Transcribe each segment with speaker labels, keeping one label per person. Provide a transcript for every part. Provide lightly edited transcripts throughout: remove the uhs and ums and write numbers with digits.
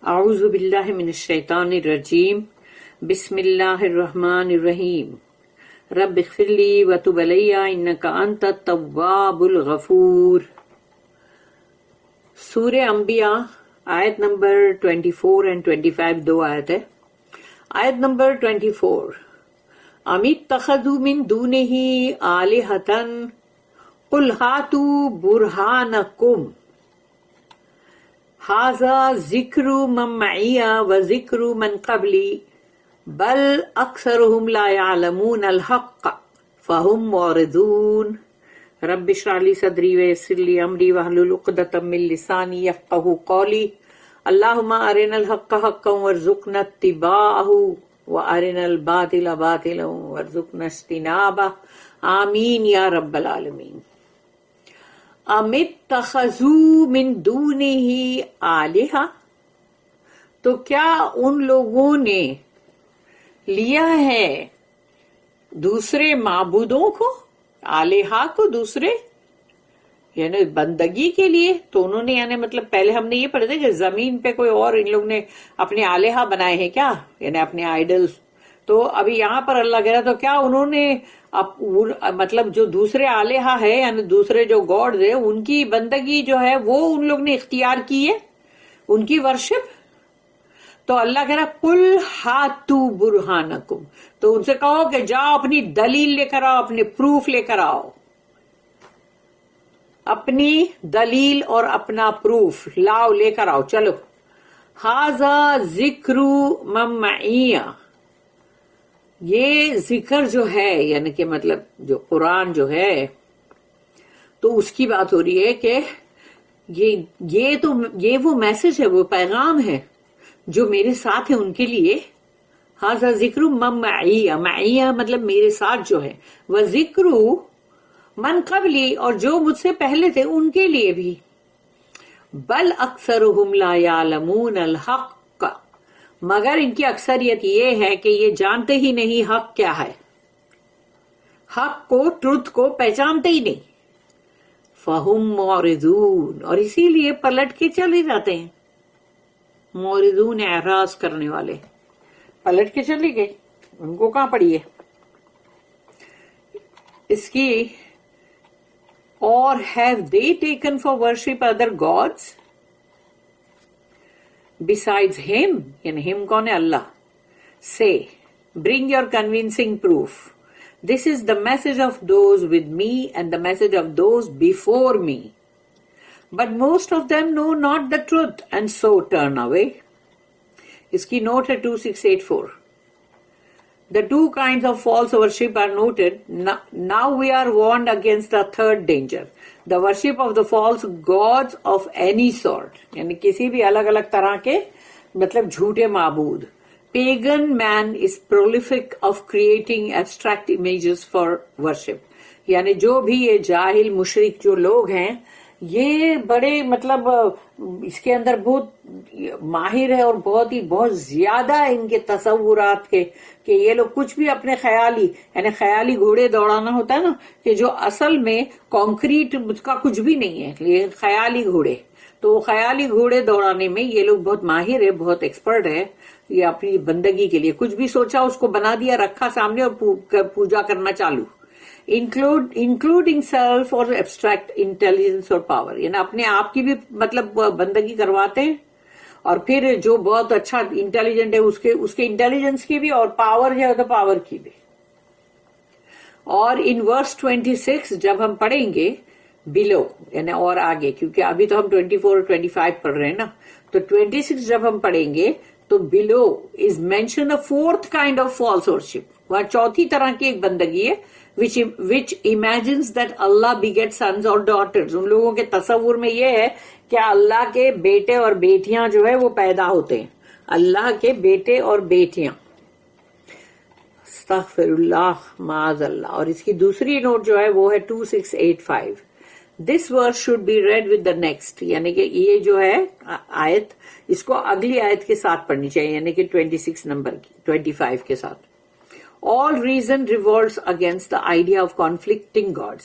Speaker 1: اعوذ باللہ من الشیطان الرجیم بسم اللہ الرحمن الرحیم رب اغفر لی وتب علی انک انت التواب الغفور۔ سورہ انبیاء آیت نمبر 24 and 25 دو آیت ہے۔ آیت نمبر 24 ام اتخذوا من دونہ آلہۃ قل ہاتوا برہانکم ھذا ذکر من معی وذکر من قبلی بل اکثرهم لا يعلمون الحق فهم معرضون۔ رب اشرح لي صدری ویسر لي امری واحلل عقدۃ من لسانی یفقہوا قولی۔ اللہم ارنا الحق حقا وارزقنا اتباعہ وارنا الباطل باطلا وارزقنا اجتنابہ، آمین یا رب العالمین۔ ام اتخذوا من دونہ آلہہ، تو کیا ان لوگوں نے لیا ہے دوسرے معبودوں کو، آلہہ کو، دوسرے یعنی بندگی کے لیے؟ تو انہوں نے یعنی مطلب پہلے ہم نے یہ پڑھا تھا کہ زمین پہ کوئی اور ان لوگ نے اپنے آلہہ بنائے ہیں کیا، یعنی اپنے آئیڈلز۔ تو ابھی یہاں پر اللہ کہہ رہا تو کیا انہوں نے مطلب جو دوسرے آلہہ ہے یعنی دوسرے جو گاڈز ہیں ان کی بندگی جو ہے وہ ان لوگ نے اختیار کی ہے، ان کی ورشپ؟ تو اللہ کہہ رہا قل ہاتوا برہانکم، تو ان سے کہو کہ جاؤ اپنی دلیل لے کر آؤ، اپنے پروف لے کر آؤ، اپنی دلیل اور اپنا پروف لاؤ، لے کر آؤ، چلو۔ ھذا ذکر من معی، یہ ذکر جو ہے یعنی کہ مطلب جو قرآن جو ہے تو اس کی بات ہو رہی ہے کہ یہ وہ میسج ہے، وہ پیغام ہے جو میرے ساتھ ہے ان کے لیے۔ ھذا ذکر من معی، معی مطلب میرے ساتھ جو ہے، وہ ذکر من قبلی، اور جو مجھ سے پہلے تھے ان کے لیے بھی۔ بل اکثرهم لا يعلمون الحق، مگر ان کی اکثریت یہ ہے کہ یہ جانتے ہی نہیں حق کیا ہے، حق کو، ٹروتھ کو پہچانتے ہی نہیں۔ فہم معرضون، اور اسی لیے پلٹ کے چلے جاتے ہیں۔ معرضون اعراض کرنے والے، پلٹ کے چلے گئے، ان کو کہاں پڑی ہے اس کی۔ اور have they taken for worship other gods besides him، یعنی him کون ہے؟ اللہ۔ Say, bring your convincing proof. This is the message of those with me and the message of those before me. But most of them know not the truth and so turn away. اس کی note ہے 2684۔ The two kinds of false worship are noted. Now we are warned against the third danger, the worship of the false gods of any sort، یعنی کسی بھی الگ الگ طرح کے مطلب جھوٹے معبود۔ Pagan man is prolific of creating abstract images for worship، یعنی جو بھی یہ جاہل مشرک جو لوگ ہیں یہ بڑے مطلب اس کے اندر بہت ماہر ہے اور بہت زیادہ ان کے تصورات کے، کہ یہ لوگ کچھ بھی اپنے خیالی یعنی خیالی گھوڑے دوڑانا ہوتا ہے نا، کہ جو اصل میں کانکریٹ کا کچھ بھی نہیں ہے، یہ خیالی گھوڑے، تو خیالی گھوڑے دوڑانے میں یہ لوگ بہت ماہر ہے، بہت ایکسپرٹ ہے۔ یہ اپنی بندگی کے لیے کچھ بھی سوچا اس کو بنا دیا، رکھا سامنے اور پوجا کرنا چالو، انکلوڈنگ سیلف اور ایبسٹریکٹ انٹیلیجنس اور پاور، یعنی اپنے آپ کی بھی مطلب بندگی کرواتے ہیں، اور پھر جو بہت اچھا انٹیلیجنٹ ہے اس کے انٹیلیجنس کی بھی، اور پاور ہے تو پاور کی بھی۔ اور ان ورس 26 جب ہم پڑھیں گے بلو یعنی اور آگے، کیونکہ ابھی تو ہم 24 اور 25 پڑھ رہے ہیں نا، تو 26 جب ہم پڑھیں گے تو below is mention a fourth kind of false worship، وہاں چوتھی طرح کی ایک بندگی ہے which imagines that Allah begets sons or daughters۔ ان لوگوں کے تصور میں یہ ہے کہ اللہ کے بیٹے اور بیٹیاں جو ہے وہ پیدا ہوتے ہیں، اللہ کے بیٹے اور بیٹیاں۔ استغفر اللہ، معاذ اللہ۔ اور اس کی دوسری نوٹ جو ہے وہ ہے 2685۔ This verse should be read with the next، یعنی کہ یہ جو ہے آیت اس کو اگلی آیت کے ساتھ پڑھنی چاہیے، یعنی کہ 26 نمبر کی 25 کے ساتھ۔ All reason revolts against the idea of conflicting gods،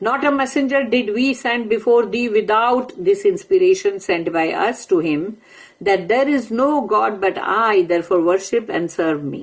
Speaker 1: Not a messenger did we send before thee without this inspiration sent by us to him, that there is no God but I, therefore worship and serve me.